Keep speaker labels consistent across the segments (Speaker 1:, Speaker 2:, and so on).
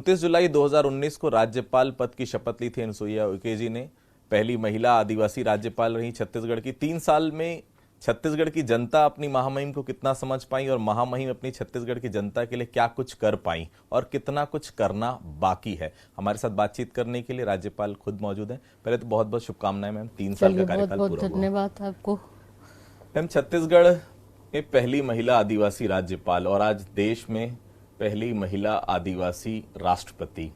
Speaker 1: 29 जुलाई 2019 को राज्यपाल पद की शपथ ली थी अनुसुईया उइके जी ने। पहली महिला आदिवासी राज्यपाल रही छत्तीसगढ़ की। 3 साल में छत्तीसगढ़ की जनता अपनी महामहिम को कितना समझ पाई और महामहिम अपनी छत्तीसगढ़ की जनता के लिए क्या कुछ कर पाई और कितना कुछ करना बाकी है, हमारे साथ बातचीत करने के लिए राज्यपाल खुद मौजूद हैं। पहले तो बहुत बहुत शुभकामनाएं मैम, 3 साल का कार्यकाल पूरा हुआ।
Speaker 2: धन्यवाद आपको।
Speaker 1: मैम, छत्तीसगढ़ में पहली महिला आदिवासी राज्यपाल और आज देश में पहली महिला आदिवासी राष्ट्रपति,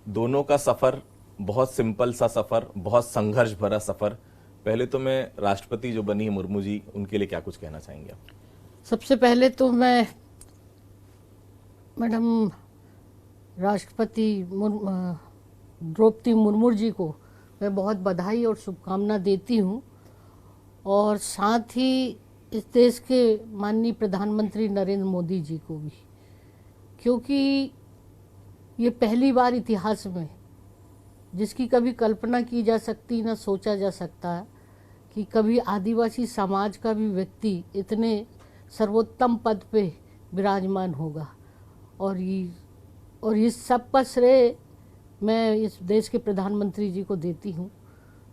Speaker 1: दोनों का सफर बहुत सिंपल सा सफर, बहुत संघर्ष भरा सफर। पहले तो मैं राष्ट्रपति जो बनी है मुर्मू जी, उनके लिए क्या कुछ कहना चाहेंगे आप?
Speaker 2: सबसे पहले तो मैं मैडम राष्ट्रपति द्रौपदी मुर्मू जी को मैं बहुत बधाई और शुभकामना देती हूँ, और साथ ही इस देश के माननीय प्रधानमंत्री नरेंद्र मोदी जी को भी, क्योंकि ये पहली बार इतिहास में जिसकी कभी कल्पना की जा सकती न सोचा जा सकता है कि कभी आदिवासी समाज का भी व्यक्ति इतने सर्वोत्तम पद पे विराजमान होगा। और इस सब का श्रेय मैं इस देश के प्रधानमंत्री जी को देती हूँ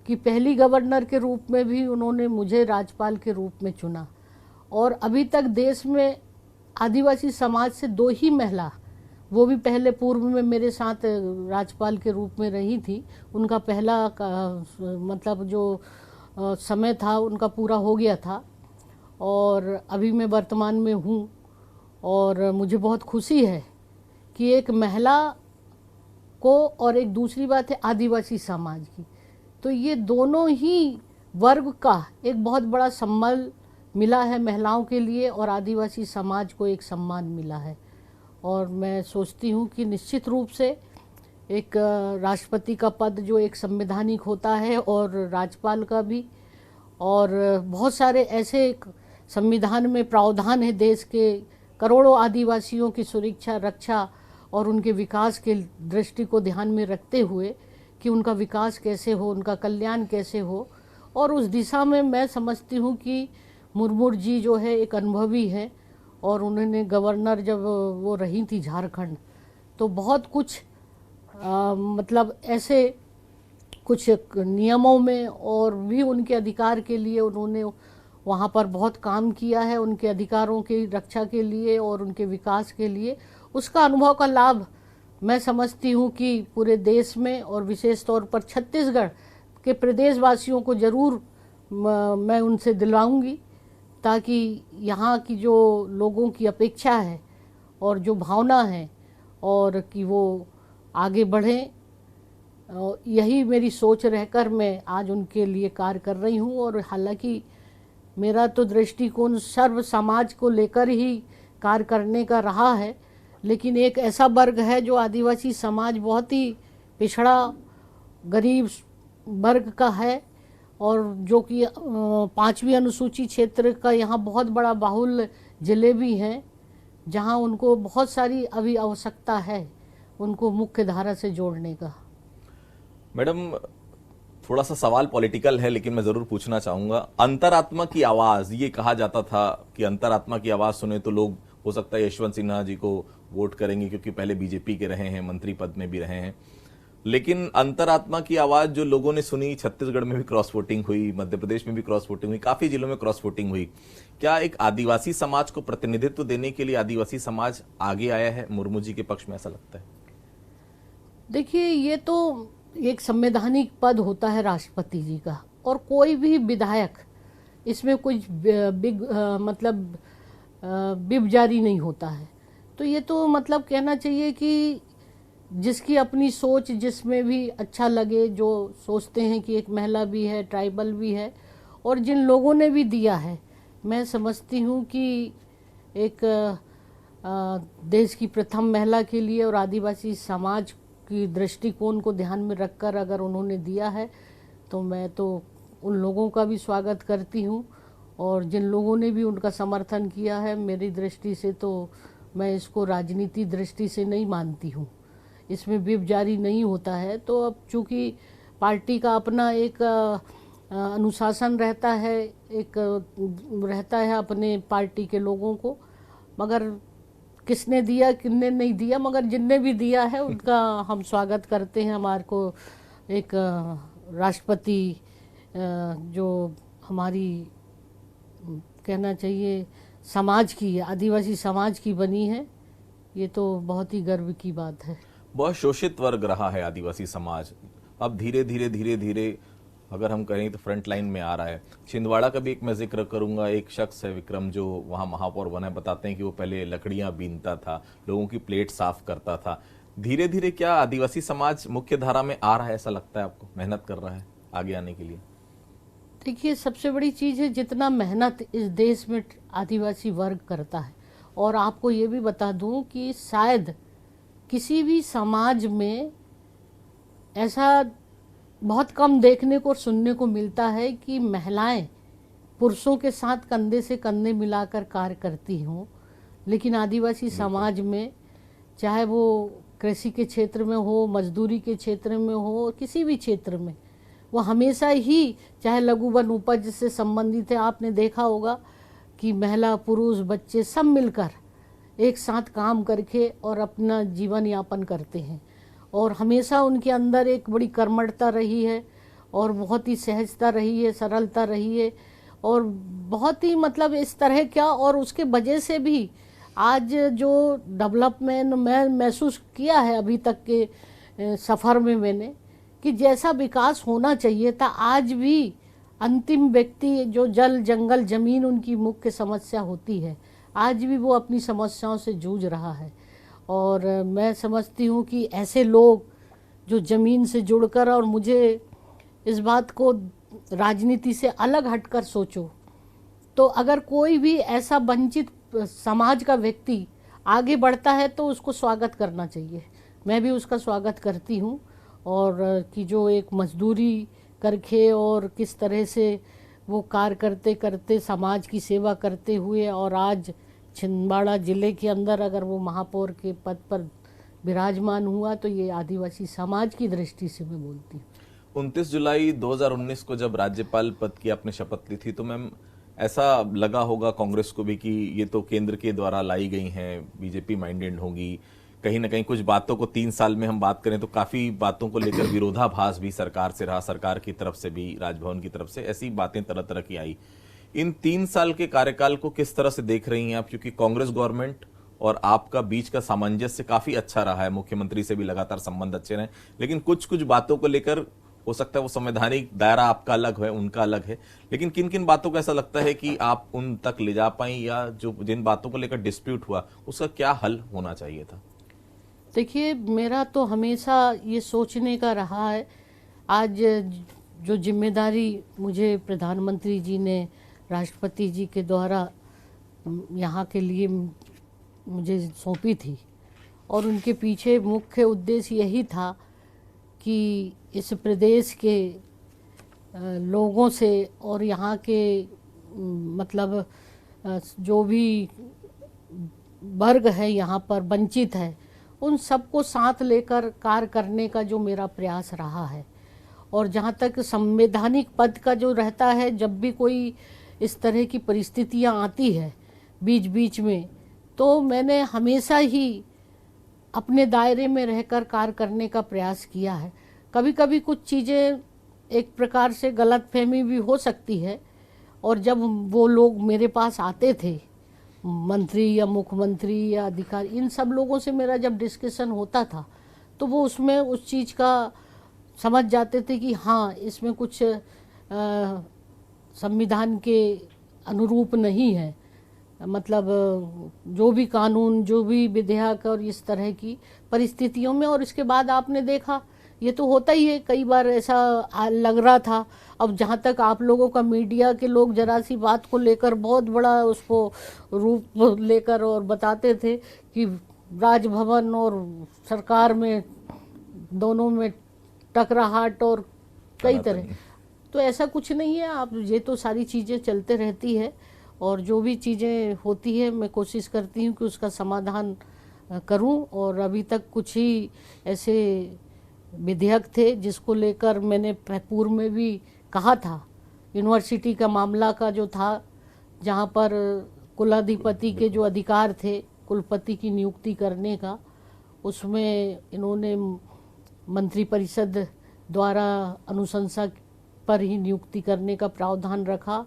Speaker 2: कि पहली गवर्नर के रूप में भी उन्होंने मुझे राज्यपाल के रूप में चुना, और अभी तक देश में आदिवासी समाज से 2 ही महिला, वो भी पहले पूर्व में मेरे साथ राज्यपाल के रूप में रही थी, उनका पहला मतलब जो समय था उनका पूरा हो गया था, और अभी मैं वर्तमान में हूँ। और मुझे बहुत खुशी है कि एक महिला को, और एक दूसरी बात है आदिवासी समाज की, तो ये दोनों ही वर्ग का एक बहुत बड़ा सम्मान मिला है महिलाओं के लिए, और आदिवासी समाज को एक सम्मान मिला है। और मैं सोचती हूँ कि निश्चित रूप से एक राष्ट्रपति का पद जो एक संवैधानिक होता है, और राज्यपाल का भी, और बहुत सारे ऐसे संविधान में प्रावधान है देश के करोड़ों आदिवासियों की सुरक्षा, रक्षा और उनके विकास के दृष्टि को ध्यान में रखते हुए कि उनका विकास कैसे हो, उनका कल्याण कैसे हो। और उस दिशा में मैं समझती हूँ कि मुर्मू जी जो है एक अनुभवी है, और उन्होंने गवर्नर जब वो रही थी झारखंड, तो बहुत कुछ मतलब ऐसे कुछ नियमों में और भी उनके अधिकार के लिए उन्होंने वहाँ पर बहुत काम किया है, उनके अधिकारों की रक्षा के लिए और उनके विकास के लिए। उसका अनुभव का लाभ मैं समझती हूँ कि पूरे देश में और विशेष तौर पर छत्तीसगढ़ के प्रदेशवासियों को ज़रूर मैं उनसे दिलवाऊंगी, ताकि यहाँ की जो लोगों की अपेक्षा है और जो भावना है, और कि वो आगे बढ़ें, यही मेरी सोच रहकर मैं आज उनके लिए कार्य कर रही हूँ। और हालांकि मेरा तो दृष्टिकोण सर्व समाज को लेकर ही कार्य करने का रहा है, लेकिन एक ऐसा वर्ग है जो आदिवासी समाज बहुत ही पिछड़ा गरीब वर्ग का है, और जो कि 5वीं अनुसूची क्षेत्र का यहाँ बहुत बड़ा बाहुल्य जिले भी हैं, जहाँ उनको बहुत सारी अभी आवश्यकता है उनको मुख्य धारा से जोड़ने का।
Speaker 1: मैडम, थोड़ा सा सवाल पॉलिटिकल है, लेकिन मैं जरूर पूछना चाहूंगा। अंतरात्मा की आवाज, ये कहा जाता था कि अंतरात्मा की आवाज सुने तो लोग हो सकता है यशवंत सिन्हा जी को वोट करेंगे, क्योंकि पहले बीजेपी के रहे हैं, मंत्री पद में भी रहे हैं। लेकिन अंतरात्मा की आवाज जो लोगों ने सुनी, छत्तीसगढ़ में भी क्रॉस वोटिंग हुई, मध्य प्रदेश में भी क्रॉस वोटिंग हुई, काफी जिलों में क्रॉस वोटिंग हुई। क्या एक आदिवासी समाज को प्रतिनिधित्व देने के लिए आदिवासी समाज आगे आया है मुर्मू जी के पक्ष में, ऐसा लगता है?
Speaker 2: देखिए, ये तो एक संवैधानिक पद होता है राष्ट्रपति जी का, और कोई भी विधायक इसमें कुछ मतलब बिब जारी नहीं होता है। तो ये तो मतलब कहना चाहिए कि जिसकी अपनी सोच, जिसमें भी अच्छा लगे, जो सोचते हैं कि एक महिला भी है, ट्राइबल भी है, और जिन लोगों ने भी दिया है, मैं समझती हूँ कि एक देश की प्रथम महिला के लिए और आदिवासी समाज की दृष्टिकोण को ध्यान में रखकर अगर उन्होंने दिया है, तो मैं तो उन लोगों का भी स्वागत करती हूँ। और जिन लोगों ने भी उनका समर्थन किया है, मेरी दृष्टि से तो मैं इसको राजनीति दृष्टि से नहीं मानती हूँ, इसमें विप जारी नहीं होता है। तो अब चूँकि पार्टी का अपना एक अनुशासन रहता है, एक रहता है अपने पार्टी के लोगों को, मगर किसने दिया किसने नहीं दिया, मगर जिनने भी दिया है उनका हम स्वागत करते हैं। हमारे को एक राष्ट्रपति जो हमारी कहना चाहिए समाज की, आदिवासी समाज की बनी है, ये तो बहुत ही गर्व की बात है।
Speaker 1: बहुत शोषित वर्ग रहा है आदिवासी समाज, अब धीरे धीरे अगर हम कहें तो फ्रंट लाइन में आ रहा है। छिंदवाड़ा का भी एक मैं जिक्र करूंगा, एक शख्स है विक्रम जो वहां महापौर बना है, बताते हैं कि वो पहले लकड़ियां बीनता था, लोगों की प्लेट साफ करता था। धीरे धीरे क्या आदिवासी समाज मुख्य धारा में आ रहा है, ऐसा लगता है आपको? मेहनत कर रहा है आगे आने के लिए?
Speaker 2: देखिए, सबसे बड़ी चीज़ है जितना मेहनत इस देश में आदिवासी वर्ग करता है। और आपको ये भी बता दूं कि शायद किसी भी समाज में ऐसा बहुत कम देखने को और सुनने को मिलता है कि महिलाएं पुरुषों के साथ कंधे से कंधे मिलाकर कार्य करती हों। लेकिन आदिवासी समाज में, चाहे वो कृषि के क्षेत्र में हो, मजदूरी के क्षेत्र में हो, किसी भी क्षेत्र में, वो हमेशा ही चाहे लघु वन उपज से संबंधित है। आपने देखा होगा कि महिला पुरुष बच्चे सब मिलकर एक साथ काम करके और अपना जीवन यापन करते हैं। और हमेशा उनके अंदर एक बड़ी कर्मठता रही है और बहुत ही सहजता रही है, सरलता रही है और बहुत ही मतलब इस तरह क्या। और उसके वजह से भी आज जो डेवलपमेंट मैं महसूस किया है अभी तक के सफ़र में मैंने, कि जैसा विकास होना चाहिए था, आज भी अंतिम व्यक्ति जो जल जंगल ज़मीन उनकी मुख्य समस्या होती है, आज भी वो अपनी समस्याओं से जूझ रहा है। और मैं समझती हूँ कि ऐसे लोग जो ज़मीन से जुड़कर, और मुझे इस बात को राजनीति से अलग हटकर सोचो तो अगर कोई भी ऐसा वंचित समाज का व्यक्ति आगे बढ़ता है तो उसको स्वागत करना चाहिए। मैं भी उसका स्वागत करती हूँ। और कि जो एक मजदूरी करके और किस तरह से वो कार्य करते करते समाज की सेवा करते हुए, और आज छिंदवाड़ा ज़िले के अंदर अगर वो महापौर के पद पर विराजमान हुआ, तो ये आदिवासी समाज की दृष्टि से मैं बोलती हूँ।
Speaker 1: 29 जुलाई 2019 को जब राज्यपाल पद की आपने शपथ ली थी, तो मैम ऐसा लगा होगा कांग्रेस को भी कि ये तो केंद्र के द्वारा लाई गई हैं, बीजेपी माइंडेड होंगी, कहीं ना कहीं कुछ बातों को 3 साल में हम बात करें तो काफी बातों को लेकर विरोधाभास भी सरकार से रहा, सरकार की तरफ से भी, राजभवन की तरफ से, ऐसी बातें तरह तरह की आई। इन 3 साल के कार्यकाल को किस तरह से देख रही हैं आप? क्योंकि कांग्रेस गवर्नमेंट और आपका बीच का सामंजस्य काफी अच्छा रहा है, मुख्यमंत्री से भी लगातार संबंध अच्छे रहे, लेकिन कुछ कुछ बातों को लेकर हो सकता है वो संवैधानिक दायरा आपका अलग है, उनका अलग है, लेकिन किन किन बातों को ऐसा लगता है कि आप उन तक ले जा पाई, या जो जिन बातों को लेकर डिस्प्यूट हुआ उसका क्या हल होना चाहिए था?
Speaker 2: देखिए, मेरा तो हमेशा ये सोचने का रहा है, आज जो जिम्मेदारी मुझे प्रधानमंत्री जी ने राष्ट्रपति जी के द्वारा यहाँ के लिए मुझे सौंपी थी, और उनके पीछे मुख्य उद्देश्य यही था कि इस प्रदेश के लोगों से और यहाँ के मतलब जो भी वर्ग है यहाँ पर वंचित है, उन सबको साथ लेकर कार्य करने का जो मेरा प्रयास रहा है। और जहाँ तक संवैधानिक पद का जो रहता है, जब भी कोई इस तरह की परिस्थितियाँ आती है बीच बीच में, तो मैंने हमेशा ही अपने दायरे में रहकर कार्य करने का प्रयास किया है। कभी कभी कुछ चीज़ें एक प्रकार से गलतफहमी भी हो सकती है, और जब वो लोग मेरे पास आते थे, मंत्री या मुख्यमंत्री या अधिकारी, इन सब लोगों से मेरा जब डिस्कशन होता था, तो वो उसमें उस चीज़ का समझ जाते थे कि हाँ, इसमें कुछ संविधान के अनुरूप नहीं है, मतलब जो भी कानून, जो भी विधेयक और इस तरह की परिस्थितियों में। और इसके बाद आपने देखा, ये तो होता ही है, कई बार ऐसा लग रहा था। अब जहाँ तक आप लोगों का मीडिया के लोग जरा सी बात को लेकर बहुत बड़ा उसको रूप लेकर और बताते थे कि राजभवन और सरकार में दोनों में टकराहट और कई तरह, तो ऐसा कुछ नहीं है। आप ये तो सारी चीज़ें चलते रहती है, और जो भी चीज़ें होती है मैं कोशिश करती हूँ कि उसका समाधान करूँ। और अभी तक कुछ ही ऐसे विधेयक थे जिसको लेकर मैंने पूर्व में भी कहा था, यूनिवर्सिटी का मामला का जो था, जहाँ पर कुलाधिपति के जो अधिकार थे कुलपति की नियुक्ति करने का, उसमें इन्होंने मंत्रिपरिषद द्वारा अनुशंसा पर ही नियुक्ति करने का प्रावधान रखा,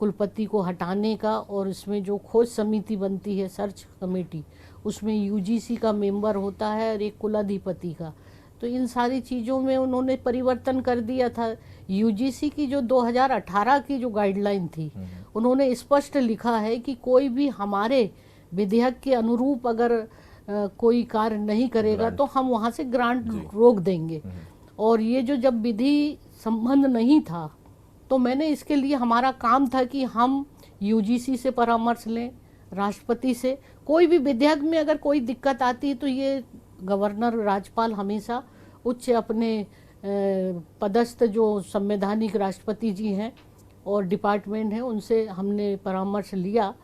Speaker 2: कुलपति को हटाने का, और इसमें जो खोज समिति बनती है सर्च कमेटी, उसमें यूजीसी का मेंबर होता है और एक कुलाधिपति का। तो इन सारी चीज़ों में उन्होंने परिवर्तन कर दिया था। यूजीसी की जो 2018 की जो गाइडलाइन थी, उन्होंने स्पष्ट लिखा है कि कोई भी हमारे विधेयक के अनुरूप अगर कोई कार्य नहीं करेगा तो हम वहाँ से ग्रांट रोक देंगे। और ये जो जब विधि संबंध नहीं था, तो मैंने इसके लिए, हमारा काम था कि हम यूजीसी से परामर्श लें, राष्ट्रपति से। कोई भी विधेयक में अगर कोई दिक्कत आती है तो ये गवर्नर, राज्यपाल हमेशा उच्च अपने पदस्थ जो संवैधानिक राष्ट्रपति जी हैं और डिपार्टमेंट हैं, उनसे हमने परामर्श लिया।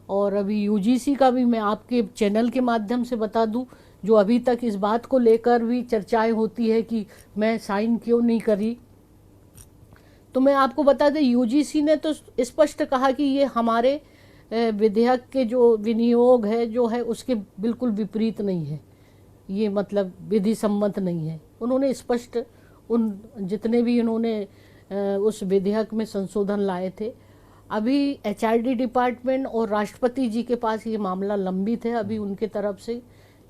Speaker 2: और अभी यूजीसी का भी मैं आपके चैनल के माध्यम से बता दूं, जो अभी तक इस बात को लेकर भी चर्चाएं होती है कि मैं साइन क्यों नहीं करी, तो मैं आपको बता दें, यूजीसी ने तो स्पष्ट कहा कि ये हमारे विधेयक के जो विनियोग है जो है उसके बिल्कुल विपरीत नहीं है, ये मतलब विधि सम्मत नहीं है। उन्होंने स्पष्ट उन जितने भी उन्होंने उस विधेयक में संशोधन लाए थे, अभी एचआरडी डिपार्टमेंट और राष्ट्रपति जी के पास ये मामला लंबित है। अभी उनके तरफ से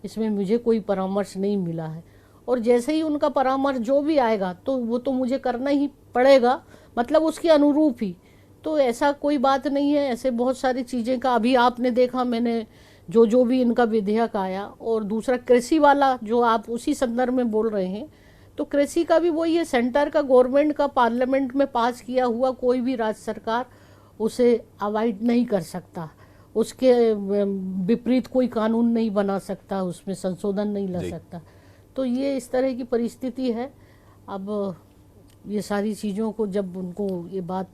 Speaker 2: इसमें मुझे कोई परामर्श नहीं मिला है, और जैसे ही उनका परामर्श जो भी आएगा तो वो तो मुझे करना ही पड़ेगा, मतलब उसके अनुरूप ही। तो ऐसा कोई बात नहीं है, ऐसे बहुत सारी चीज़ें का अभी आपने देखा, मैंने जो भी इनका विधेयक आया। और दूसरा कृषि वाला जो आप उसी संदर्भ में बोल रहे हैं, तो कृषि का भी वही है, सेंटर का, गवर्नमेंट का पार्लियामेंट में पास किया हुआ कोई भी राज्य सरकार उसे अवॉइड नहीं कर सकता, उसके विपरीत कोई कानून नहीं बना सकता, उसमें संशोधन नहीं ला सकता। तो ये इस तरह की परिस्थिति है। अब ये सारी चीज़ों को जब उनको ये बात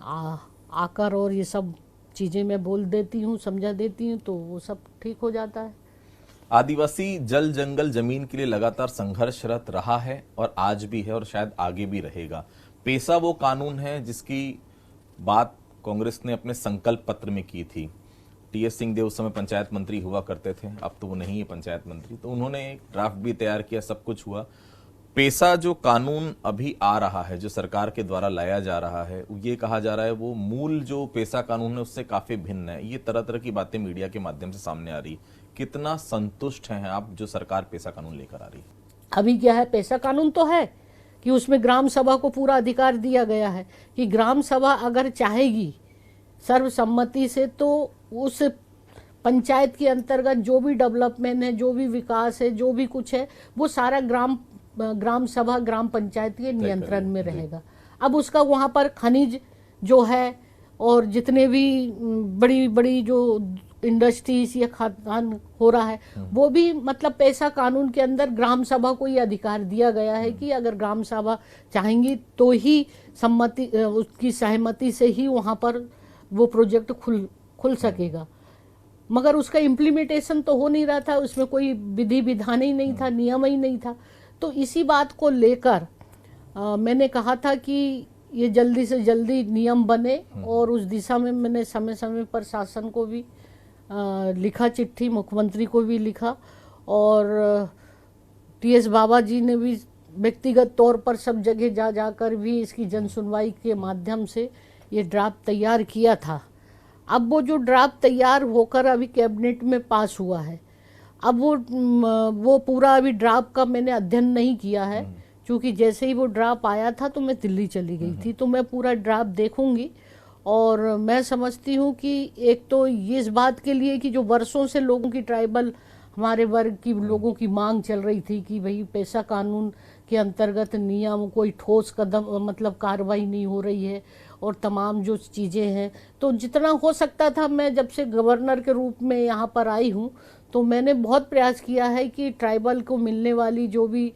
Speaker 2: आकर और ये सब चीज़ें मैं बोल देती हूँ, समझा देती हूँ, तो वो सब ठीक हो जाता है।
Speaker 1: आदिवासी जल जंगल जमीन के लिए लगातार संघर्षरत रहा है और आज भी है और शायद आगे भी रहेगा। पेसा वो कानून है जिसकी बात कांग्रेस ने अपने संकल्प पत्र में की थी। टीएस सिंहदेव उस समय पंचायत मंत्री हुआ करते थे, अब तो वो नहीं है पंचायत मंत्री, तो उन्होंने एक ड्राफ्ट भी तैयार किया, सब कुछ हुआ। पेसा जो कानून अभी आ रहा है, जो सरकार के द्वारा लाया जा रहा है, ये कहा जा रहा है वो मूल जो पेसा कानून है उससे काफी भिन्न है। ये तरह तरह की बातें मीडिया के माध्यम से सामने आ रही। कितना संतुष्ट हैं आप जो सरकार पेसा कानून लेकर आ रही है?
Speaker 2: अभी क्या है, पेसा कानून तो है कि उसमें ग्राम सभा को पूरा अधिकार दिया गया है कि ग्राम सभा अगर चाहेगी सर्वसम्मति से, तो उस पंचायत के अंतर्गत जो भी डेवलपमेंट है, जो भी विकास है, जो भी कुछ है, वो सारा ग्राम सभा, ग्राम पंचायत के नियंत्रण में रहेगा। अब उसका वहाँ पर खनिज जो है और जितने भी बड़ी बड़ी जो इंडस्ट्रीज या खाद्यान्न हो रहा है, वो भी मतलब पेसा कानून के अंदर ग्राम सभा को ये अधिकार दिया गया है कि अगर ग्राम सभा चाहेंगी तो ही सम्मति, उसकी सहमति से ही वहाँ पर वो प्रोजेक्ट खुल सकेगा। मगर उसका इम्प्लीमेंटेशन तो हो नहीं रहा था, उसमें कोई विधि विधान ही नहीं था, नियम ही नहीं था। तो इसी बात को लेकर मैंने कहा था कि ये जल्दी से जल्दी नियम बने, और उस दिशा में मैंने समय समय पर शासन को भी लिखा, चिट्ठी मुख्यमंत्री को भी लिखा, और टीएस बाबा जी ने भी व्यक्तिगत तौर पर सब जगह जाकर भी इसकी जन सुनवाई के माध्यम से ये ड्राफ्ट तैयार किया था। अब वो जो ड्राफ्ट तैयार होकर अभी कैबिनेट में पास हुआ है, अब वो पूरा अभी ड्राफ्ट का मैंने अध्ययन नहीं किया है, क्योंकि जैसे ही वो ड्राफ्ट आया था तो मैं दिल्ली चली गई थी। तो मैं पूरा ड्राफ्ट देखूंगी, और मैं समझती हूँ कि एक तो ये इस बात के लिए कि जो वर्षों से लोगों की, ट्राइबल हमारे वर्ग की लोगों की मांग चल रही थी कि भाई पेसा कानून के अंतर्गत नियम, कोई ठोस कदम मतलब कार्रवाई नहीं हो रही है, और तमाम जो चीज़ें हैं, तो जितना हो सकता था, मैं जब से गवर्नर के रूप में यहाँ पर आई हूँ तो मैंने बहुत प्रयास किया है कि ट्राइबल को मिलने वाली जो भी,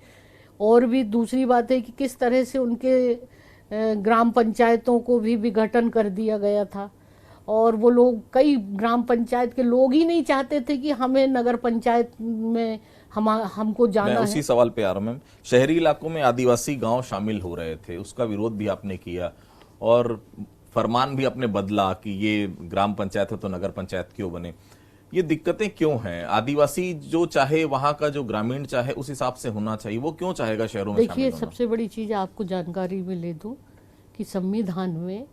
Speaker 2: और भी दूसरी बात है कि किस तरह से उनके ग्राम पंचायतों को भी विघटन कर दिया गया था, और वो लोग, कई ग्राम पंचायत के लोग ही नहीं चाहते थे कि हमें नगर पंचायत में हमको जाना है।
Speaker 1: उसी सवाल पे आ रहा हूं मैम। शहरी इलाकों में आदिवासी गांव शामिल हो रहे थे, उसका विरोध भी आपने किया, और फरमान भी आपने बदला कि ये ग्राम पंचायत है तो नगर पंचायत क्यों बने। ये दिक्कतें क्यों हैं? आदिवासी जो चाहे वहां का जो ग्रामीण चाहे उस हिसाब से होना चाहिए, वो क्यों चाहेगा शहरों में
Speaker 2: देखिए,
Speaker 1: शामिल होना?
Speaker 2: सबसे बड़ी चीज आपको जानकारी में ले दूं कि संविधान में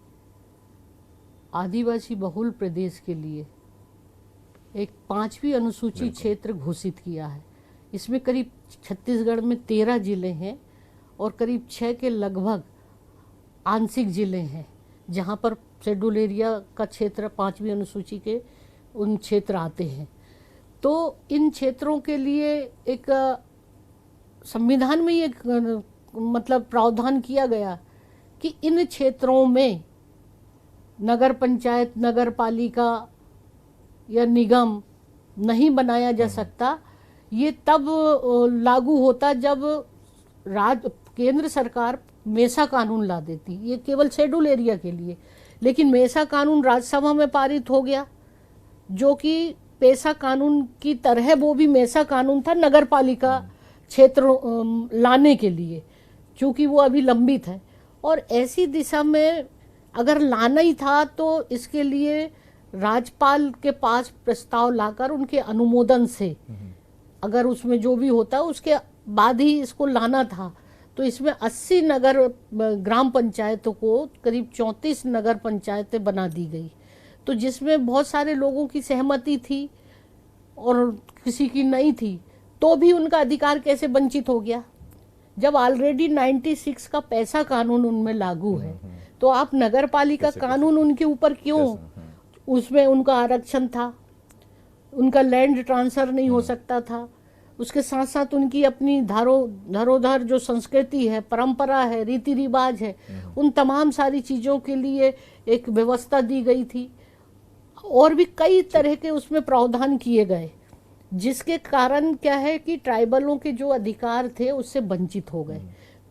Speaker 2: आदिवासी बहुल प्रदेश के लिए एक 5वीं अनुसूची क्षेत्र घोषित किया है। इसमें करीब छत्तीसगढ़ में 13 जिले हैं और करीब 6 के लगभग आंशिक जिले हैं जहां पर शेड्यूल एरिया का क्षेत्र 5वीं अनुसूची के उन क्षेत्र आते हैं। तो इन क्षेत्रों के लिए एक संविधान में एक मतलब प्रावधान किया गया कि इन क्षेत्रों में नगर पंचायत, नगर पालिका या निगम नहीं बनाया जा सकता। ये तब लागू होता जब केंद्र सरकार मेसा कानून ला देती। ये केवल शेड्यूल एरिया के लिए, लेकिन मेसा कानून राज्यसभा में पारित हो गया, जो कि पेशा कानून की तरह वो भी मेसा कानून था नगर पालिका क्षेत्र लाने के लिए, क्योंकि वो अभी लंबित है। और ऐसी दिशा में अगर लाना ही था तो इसके लिए राज्यपाल के पास प्रस्ताव लाकर उनके अनुमोदन से अगर उसमें जो भी होता उसके बाद ही इसको लाना था। तो इसमें 80 नगर ग्राम पंचायतों को करीब 34 नगर पंचायतें बना दी गई, तो जिसमें बहुत सारे लोगों की सहमति थी और किसी की नहीं थी, तो भी उनका अधिकार कैसे वंचित हो गया? जब ऑलरेडी 96 का पैसा कानून उनमें लागू है, तो आप नगर पालिका कानून उनके ऊपर क्यों? उसमें उनका आरक्षण था, उनका लैंड ट्रांसफर नहीं हो सकता था, उसके साथ साथ उनकी अपनी धरोधर जो संस्कृति है, परंपरा है, रीति रिवाज है, उन तमाम सारी चीज़ों के लिए एक व्यवस्था दी गई थी। और भी कई तरह के उसमें प्रावधान किए गए, जिसके कारण क्या है कि ट्राइबलों के जो अधिकार थे उससे वंचित हो गए।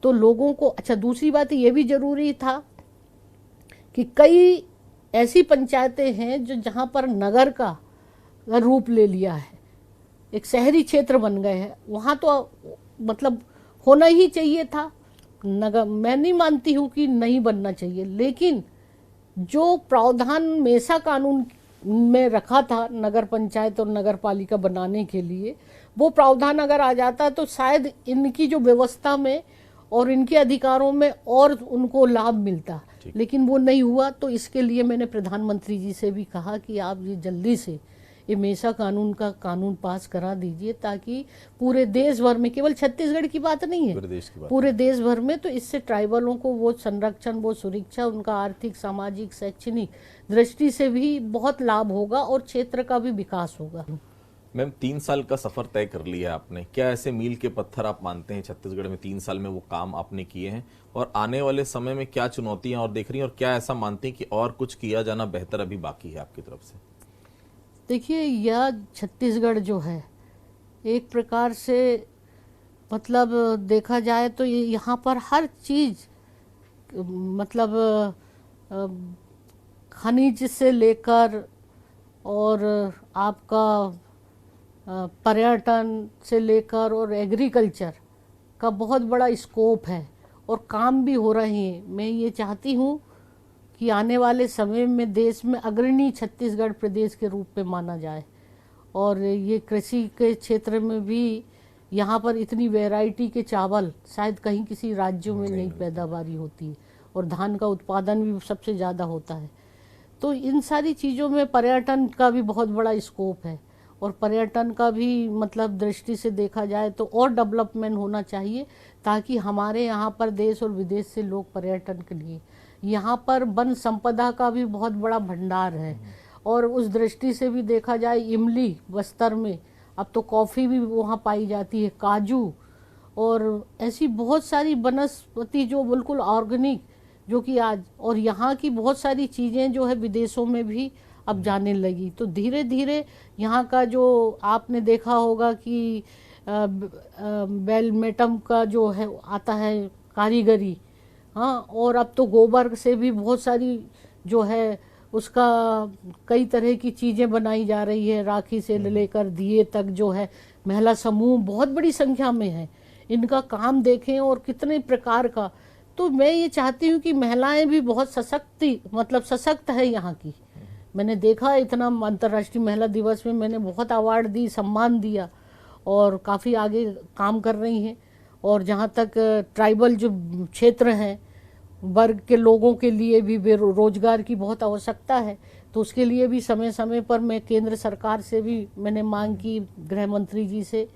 Speaker 2: तो लोगों को अच्छा, दूसरी बात ये भी जरूरी था कि कई ऐसी पंचायतें हैं जो जहाँ पर नगर का रूप ले लिया है, एक शहरी क्षेत्र बन गए हैं, वहाँ तो मतलब होना ही चाहिए था नगर। मैं नहीं मानती हूँ कि नहीं बनना चाहिए, लेकिन जो प्रावधान मेसा कानून में रखा था नगर पंचायत और नगर पालिका बनाने के लिए, वो प्रावधान अगर आ जाता तो शायद इनकी जो व्यवस्था में और इनके अधिकारों में और उनको लाभ मिलता, लेकिन वो नहीं हुआ। तो इसके लिए मैंने प्रधानमंत्री जी से भी कहा कि आप ये जल्दी से ये मेसा कानून का कानून पास करा दीजिए, ताकि पूरे देश भर में, केवल छत्तीसगढ़ की बात नहीं है, पूरे देश भर में, तो इससे ट्राइबलों को वो संरक्षण, वो सुरक्षा, उनका आर्थिक, सामाजिक, शैक्षणिक दृष्टि से भी बहुत लाभ होगा और क्षेत्र का भी विकास होगा।
Speaker 1: मैम, 3 साल का सफर तय कर लिया आपने, क्या ऐसे मील के पत्थर आप मानते हैं छत्तीसगढ़ में 3 साल में वो काम आपने किए हैं, और आने वाले समय में क्या चुनौतियां और देख रही हैं, और क्या ऐसा मानते हैं कि और कुछ किया जाना बेहतर अभी बाकी है आपकी तरफ से?
Speaker 2: देखिए, यह छत्तीसगढ़ जो है एक प्रकार से मतलब देखा जाए तो यहाँ पर हर चीज़ मतलब खनिज से लेकर और आपका पर्यटन से लेकर और एग्रीकल्चर का बहुत बड़ा स्कोप है और काम भी हो रहे हैं। मैं ये चाहती हूँ कि आने वाले समय में देश में अग्रणी छत्तीसगढ़ प्रदेश के रूप में माना जाए, और ये कृषि के क्षेत्र में भी यहाँ पर इतनी वैरायटी के चावल शायद कहीं किसी राज्यों में नहीं पैदावारी होती है, और धान का उत्पादन भी सबसे ज़्यादा होता है। तो इन सारी चीज़ों में पर्यटन का भी बहुत बड़ा स्कोप है, और पर्यटन का भी मतलब दृष्टि से देखा जाए तो और डेवलपमेंट होना चाहिए, ताकि हमारे यहाँ पर देश और विदेश से लोग पर्यटन के लिए, यहाँ पर वन संपदा का भी बहुत बड़ा भंडार है, और उस दृष्टि से भी देखा जाए इमली बस्तर में, अब तो कॉफ़ी भी वहाँ पाई जाती है, काजू, और ऐसी बहुत सारी वनस्पति जो बिल्कुल ऑर्गेनिक, जो कि आज, और यहाँ की बहुत सारी चीज़ें जो है विदेशों में भी अब जाने लगी। तो धीरे धीरे यहाँ का जो आपने देखा होगा कि बेलमेटम का जो है आता है कारीगरी, हाँ, और अब तो गोबर से भी बहुत सारी जो है उसका कई तरह की चीज़ें बनाई जा रही है, राखी से लेकर दिए तक जो है। महिला समूह बहुत बड़ी संख्या में है, इनका काम देखें और कितने प्रकार का। तो मैं ये चाहती हूँ कि महिलाएं भी बहुत सशक्त है यहाँ की, मैंने देखा इतना अंतर्राष्ट्रीय महिला दिवस में मैंने बहुत अवार्ड दी, सम्मान दिया और काफ़ी आगे काम कर रही हैं। और जहाँ तक ट्राइबल जो क्षेत्र हैं, वर्ग के लोगों के लिए भी रोजगार की बहुत आवश्यकता है, तो उसके लिए भी समय समय पर मैं केंद्र सरकार से भी मैंने मांग की, गृह मंत्री जी से,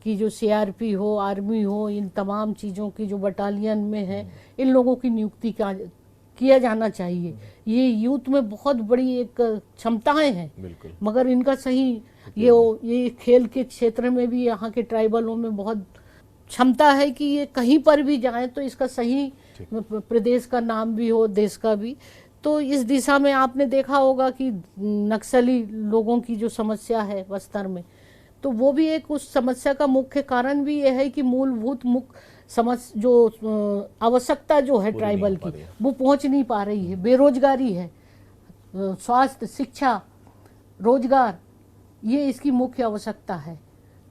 Speaker 2: कि जो सीआरपी हो, आर्मी हो, इन तमाम चीज़ों की जो बटालियन में है, इन लोगों की नियुक्ति किया जाना चाहिए। ये यूथ में बहुत बड़ी एक क्षमताएं हैं, मगर इनका सही ये खेल के क्षेत्र में भी यहाँ के ट्राइबलों में बहुत क्षमता है कि ये कहीं पर भी जाए तो इसका सही प्रदेश का नाम भी हो, देश का भी। तो इस दिशा में आपने देखा होगा कि नक्सली लोगों की जो समस्या है बस्तर में, तो वो भी एक उस समस्या का मुख्य कारण भी यह है कि मूलभूत जो आवश्यकता जो है ट्राइबल की, वो पहुंच नहीं पा रही है। बेरोजगारी है, स्वास्थ्य, शिक्षा, रोजगार, ये इसकी मुख्य आवश्यकता है।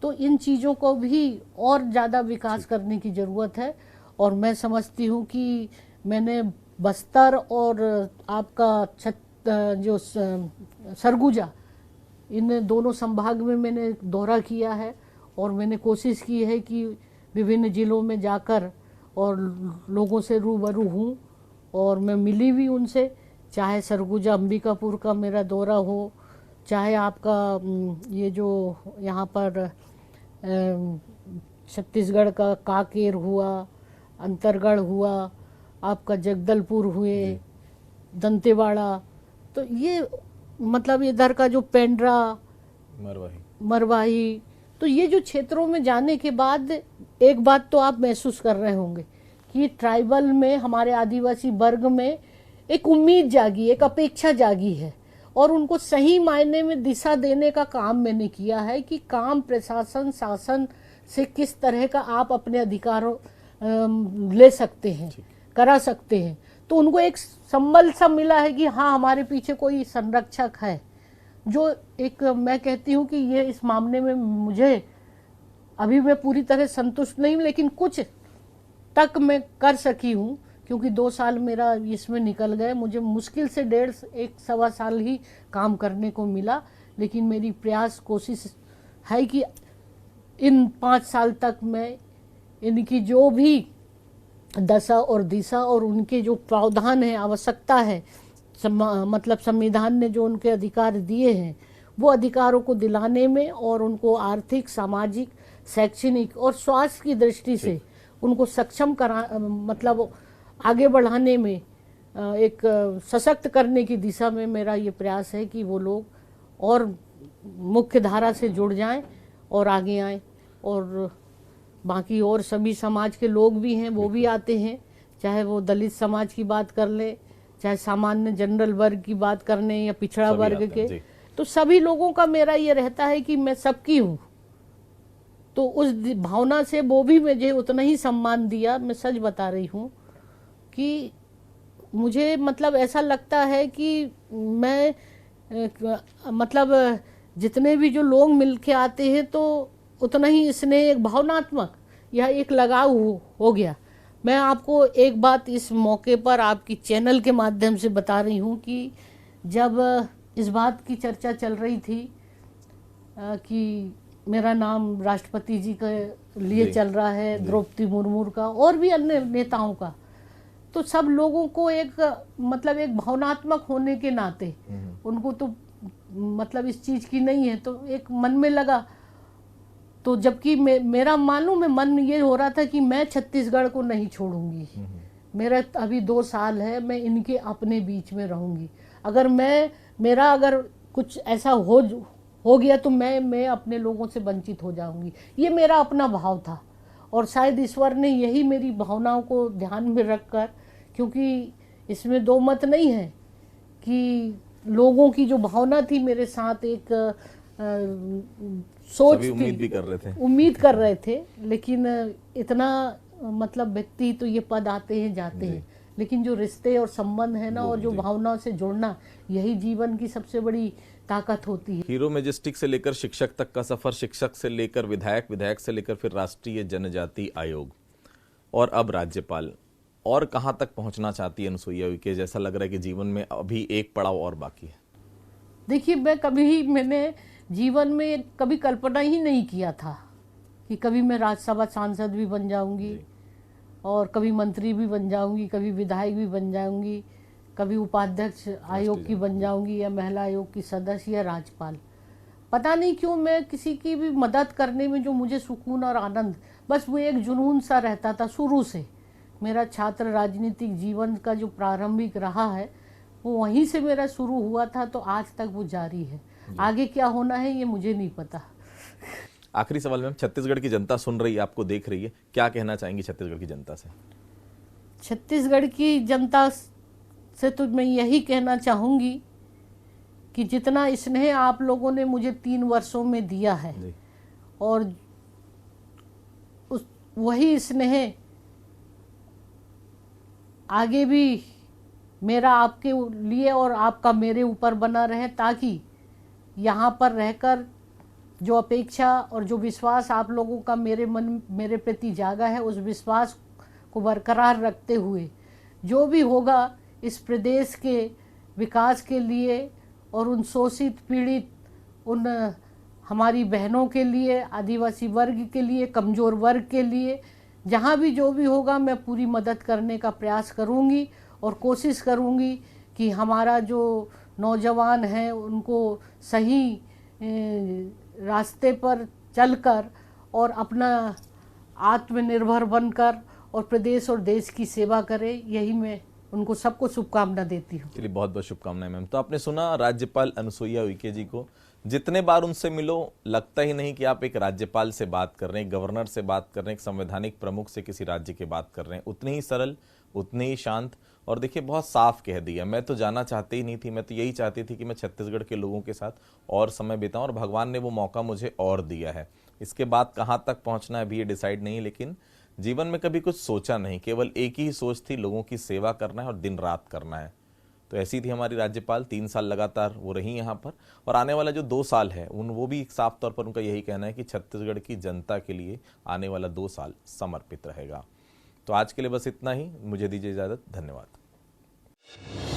Speaker 2: तो इन चीज़ों को भी और ज़्यादा विकास करने की ज़रूरत है। और मैं समझती हूँ कि मैंने बस्तर और आपका जो सरगुजा, इन दोनों संभाग में मैंने दौरा किया है और मैंने कोशिश की है कि विभिन्न जिलों में जाकर और लोगों से रूबरू हूँ और मैं मिली भी उनसे, चाहे सरगुजा अंबिकापुर का मेरा दौरा हो, चाहे आपका ये जो यहाँ पर छत्तीसगढ़ का कांकेर हुआ, अंतरगढ़ हुआ, आपका जगदलपुर हुए, दंतेवाड़ा, तो ये मतलब इधर का जो पेंड्रा, मरवाही, तो ये जो क्षेत्रों में जाने के बाद एक बात तो आप महसूस कर रहे होंगे कि ट्राइबल में, हमारे आदिवासी वर्ग में एक उम्मीद जागी, एक अपेक्षा जागी है और उनको सही मायने में दिशा देने का काम मैंने किया है कि काम प्रशासन, शासन से किस तरह का आप अपने अधिकारों ले सकते हैं, करा सकते हैं। तो उनको एक संबल सा मिला है कि हाँ, हमारे पीछे कोई संरक्षक है। जो एक मैं कहती हूँ कि ये इस मामले में मुझे अभी मैं पूरी तरह संतुष्ट नहीं हूँ, लेकिन कुछ तक मैं कर सकी हूँ क्योंकि 2 साल मेरा इसमें निकल गए। मुझे मुश्किल से 1.5-1.25 साल ही काम करने को मिला, लेकिन मेरी प्रयास कोशिश है कि इन 5 साल तक मैं इनकी जो भी दशा और दिशा और उनके जो प्रावधान है, आवश्यकता है, मतलब संविधान ने जो उनके अधिकार दिए हैं, वो अधिकारों को दिलाने में और उनको आर्थिक, सामाजिक, शैक्षणिक और स्वास्थ्य की दृष्टि से उनको सक्षम मतलब आगे बढ़ाने में, एक सशक्त करने की दिशा में मेरा ये प्रयास है कि वो लोग और मुख्य धारा से जुड़ जाएं और आगे आएं। और बाकी और सभी समाज के लोग भी हैं, वो भी आते हैं, चाहे वो दलित समाज की बात कर ले, चाहे सामान्य जनरल वर्ग की बात करने या पिछड़ा वर्ग के, तो सभी लोगों का मेरा ये रहता है कि मैं सबकी हूँ। तो उस भावना से वो भी मुझे उतना ही सम्मान दिया। मैं सच बता रही हूँ कि मुझे मतलब ऐसा लगता है कि मैं मतलब जितने भी जो लोग मिल के आते हैं तो उतना ही इसने एक भावनात्मक या एक लगाव हो गया। मैं आपको एक बात इस मौके पर आपकी चैनल के माध्यम से बता रही हूँ कि जब इस बात की चर्चा चल रही थी कि मेरा नाम राष्ट्रपति जी के लिए चल रहा है, द्रौपदी मुर्मू का और भी अन्य नेताओं का, तो सब लोगों को एक मतलब एक भावनात्मक होने के नाते उनको तो मतलब इस चीज़ की नहीं है, तो एक मन में लगा। तो जबकि मेरा मालूम है, मन ये हो रहा था कि मैं छत्तीसगढ़ को नहीं छोड़ूंगी, मेरा अभी 2 साल है, मैं इनके अपने बीच में रहूंगी। अगर मेरा अगर कुछ ऐसा हो गया तो मैं अपने लोगों से वंचित हो जाऊंगी, ये मेरा अपना भाव था। और शायद ईश्वर ने यही मेरी भावनाओं को ध्यान में रखकर, क्योंकि इसमें 2 मत नहीं है कि लोगों की जो भावना थी मेरे साथ, एक सोच थी, उम्मीद कर रहे थे, लेकिन इतना मतलब व्यक्ति तो ये पद आते हैं जाते हैं, लेकिन जो रिश्ते और संबंध है ना, और जो भावनाओं से जुड़ना, यही जीवन की सबसे बड़ी ताकत होती है।
Speaker 1: हीरो मैजेस्टिक से लेकर शिक्षक तक का सफर, शिक्षक से लेकर विधायक, विधायक से लेकर फिर राष्ट्रीय जनजाति आयोग और अब राज्यपाल, और कहां तक पहुंचना चाहती है अनुसुईया उइके? जैसा लग रहा है कि जीवन में अभी एक पड़ाव और बाकी है।
Speaker 2: देखिए, मैंने जीवन में कभी कल्पना ही नहीं किया था कि कभी मैं राज्यसभा सांसद भी बन जाऊंगी और कभी मंत्री भी बन जाऊंगी, कभी विधायक भी बन जाऊंगी, कभी उपाध्यक्ष आयोग की बन जाऊंगी या महिला आयोग की सदस्य या राज्यपाल। पता नहीं क्यों मैं किसी की भी मदद करने में जो मुझे सुकून और आनंद, बस वो एक जुनून सा रहता था शुरू से। मेरा छात्र राजनीतिक जीवन का जो प्रारंभिक रहा है वो वहीं से मेरा शुरू हुआ था, तो आज तक वो जारी है। आगे क्या होना है ये मुझे नहीं पता।
Speaker 1: आखिरी सवाल मैम, छत्तीसगढ़ की जनता सुन रही है, आपको देख रही है, क्या कहना चाहेंगी छत्तीसगढ़ की जनता से?
Speaker 2: छत्तीसगढ़ की जनता से तो मैं यही कहना चाहूँगी कि जितना स्नेह आप लोगों ने मुझे 3 वर्षों में दिया है और वही स्नेह आगे भी मेरा आपके लिए और आपका मेरे ऊपर बना रहे, ताकि यहाँ पर रहकर जो अपेक्षा और जो विश्वास आप लोगों का मेरे प्रति जागा है, उस विश्वास को बरकरार रखते हुए जो भी होगा इस प्रदेश के विकास के लिए और उन शोषित पीड़ित उन हमारी बहनों के लिए, आदिवासी वर्ग के लिए, कमज़ोर वर्ग के लिए, जहाँ भी जो भी होगा मैं पूरी मदद करने का प्रयास करूँगी और कोशिश करूँगी कि हमारा जो नौजवान हैं उनको सही रास्ते पर चलकर और अपना आत्मनिर्भर बनकर और प्रदेश और देश की सेवा करें। यही मैं उनको सबको शुभकामना देती हूँ।
Speaker 1: चलिए, बहुत बहुत शुभकामनाएं मैम। तो आपने सुना राज्यपाल अनुसुईया उइके जी को। जितने बार उनसे मिलो लगता ही नहीं कि आप एक राज्यपाल से बात कर रहे हैं, गवर्नर से बात कर रहे हैं, एक संवैधानिक प्रमुख से किसी राज्य की बात कर रहे हैं। उतनी ही सरल, उतनी ही शांत और देखिए बहुत साफ कह दिया, मैं तो जाना चाहती ही नहीं थी, मैं तो यही चाहती थी कि मैं छत्तीसगढ़ के लोगों के साथ और समय बिताऊं और भगवान ने वो मौका मुझे और दिया है। इसके बाद कहाँ तक पहुँचना है अभी ये डिसाइड नहीं, लेकिन जीवन में कभी कुछ सोचा नहीं, केवल एक ही सोच थी, लोगों की सेवा करना है और दिन रात करना है। तो ऐसी थी हमारी राज्यपाल। 3 साल लगातार वो रही यहाँ पर और आने वाला जो 2 साल है वो भी साफ तौर पर उनका यही कहना है कि छत्तीसगढ़ की जनता के लिए आने वाला 2 साल समर्पित रहेगा। तो आज के लिए बस इतना ही, मुझे दीजिए इजाज़त। धन्यवाद।